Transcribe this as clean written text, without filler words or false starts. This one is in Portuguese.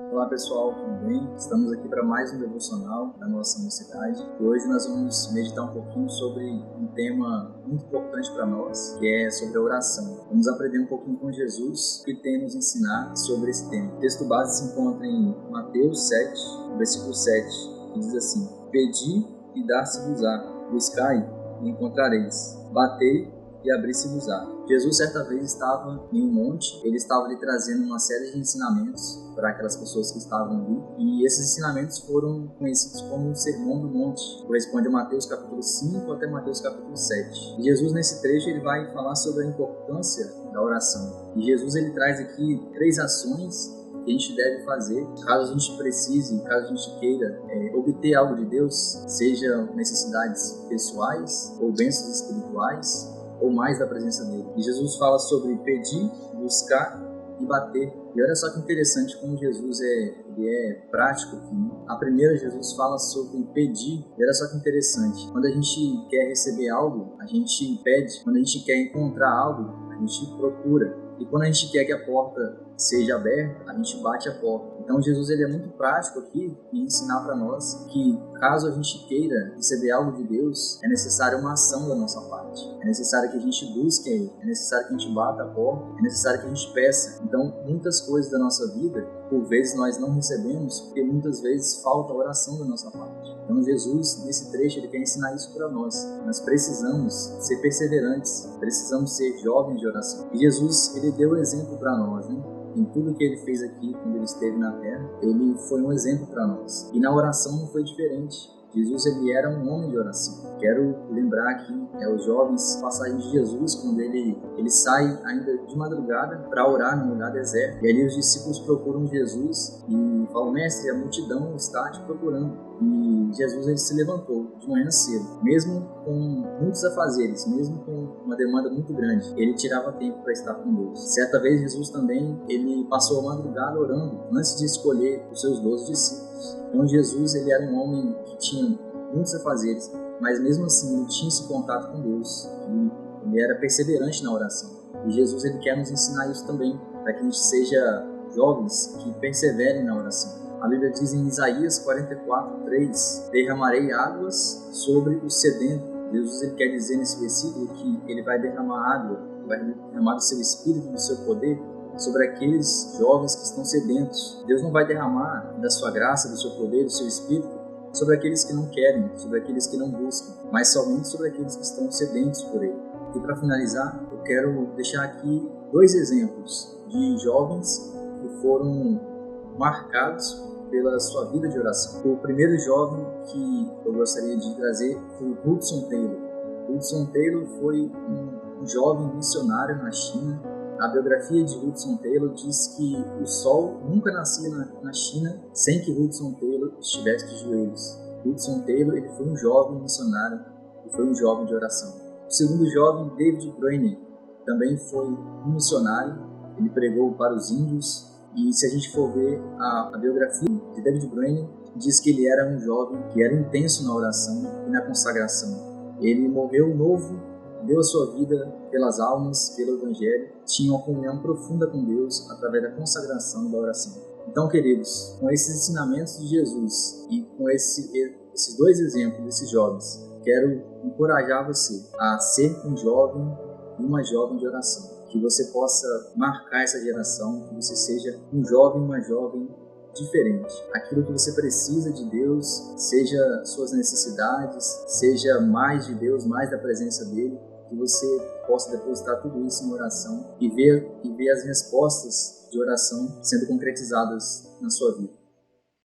Olá pessoal, tudo bem? Estamos aqui para mais um devocional da nossa mocidade e hoje nós vamos meditar um pouquinho sobre um tema muito importante para nós, que é sobre a oração. Vamos aprender um pouquinho com Jesus e tem nos ensinar sobre esse tema. O texto base se encontra em Mateus 7, versículo 7, que diz assim: Pedi e dar-se-vos-á, buscai e encontrareis, batei e abrir-se-vos-á. Jesus certa vez estava em um monte, ele estava lhe trazendo uma série de ensinamentos para aquelas pessoas que estavam ali, e esses ensinamentos foram conhecidos como o Sermão do Monte, corresponde a Mateus capítulo 5 até Mateus capítulo 7. E Jesus nesse trecho ele vai falar sobre a importância da oração. E Jesus ele traz aqui 3 ações que a gente deve fazer caso a gente precise, caso a gente queira obter algo de Deus, seja necessidades pessoais ou bênçãos espirituais, ou mais da presença dele. E Jesus fala sobre pedir, buscar e bater. E olha só que interessante como Jesus é prático aqui, né? A primeira, Jesus fala sobre pedir. E olha só que interessante. Quando a gente quer receber algo, a gente pede. Quando a gente quer encontrar algo, a gente procura. E quando a gente quer que a porta seja aberta, a gente bate a porta. Então Jesus ele é muito prático aqui em ensinar para nós que caso a gente queira receber algo de Deus, é necessário uma ação da nossa parte. É necessário que a gente busque Ele, é necessário que a gente bata a porta, é necessário que a gente peça. Então muitas coisas da nossa vida, por vezes nós não recebemos, porque muitas vezes falta a oração da nossa parte. Então Jesus, nesse trecho, ele quer ensinar isso para nós. Nós precisamos ser perseverantes, precisamos ser jovens de oração. E Jesus, ele deu exemplo para nós, né? Em tudo que ele fez aqui, quando ele esteve na terra, ele foi um exemplo para nós. E na oração não foi diferente. Jesus ele era um homem de oração. Quero lembrar aqui os jovens passagens de Jesus, quando ele sai ainda de madrugada para orar num lugar deserto. E ali os discípulos procuram Jesus e falam: Mestre, a multidão está te procurando. E Jesus ele se levantou de manhã cedo, mesmo com muitos afazeres, mesmo com uma demanda muito grande, ele tirava tempo para estar com Deus. Certa vez Jesus também ele passou a madrugada orando antes de escolher os seus 12 discípulos. Então Jesus ele era um homem que tinha muitos afazeres, mas mesmo assim ele tinha esse contato com Deus, e ele era perseverante na oração. E Jesus ele quer nos ensinar isso também, para que a gente seja jovens que perseverem na oração. A Bíblia diz em Isaías 44:3: derramarei águas sobre o sedento. Jesus ele quer dizer nesse versículo que ele vai derramar água, vai derramar do seu espírito, do seu poder, sobre aqueles jovens que estão sedentos. Deus não vai derramar da sua graça, do seu poder, do seu espírito sobre aqueles que não querem, sobre aqueles que não buscam, mas somente sobre aqueles que estão sedentos por Ele. E para finalizar, eu quero deixar aqui 2 exemplos de jovens que foram marcados pela sua vida de oração. O primeiro jovem que eu gostaria de trazer foi o Hudson Taylor. Hudson Taylor foi um jovem missionário na China. A biografia de Hudson Taylor diz que o sol nunca nascia na China sem que Hudson Taylor estivesse de joelhos. Hudson Taylor ele foi um jovem missionário e foi um jovem de oração. O segundo jovem, David Brainerd, também foi um missionário. Ele pregou para os índios. E se a gente for ver a biografia de David Brainerd, diz que ele era um jovem que era intenso na oração e na consagração. Ele morreu novo, deu a sua vida pelas almas, pelo Evangelho, tinha uma comunhão profunda com Deus através da consagração e da oração. Então, queridos, com esses ensinamentos de Jesus e com esses 2 exemplos desses jovens, quero encorajar você a ser um jovem e uma jovem de oração. Que você possa marcar essa geração, que você seja um jovem, uma jovem diferente. Aquilo que você precisa de Deus, seja suas necessidades, seja mais de Deus, mais da presença dEle, que você possa depositar tudo isso em oração e ver as respostas de oração sendo concretizadas na sua vida.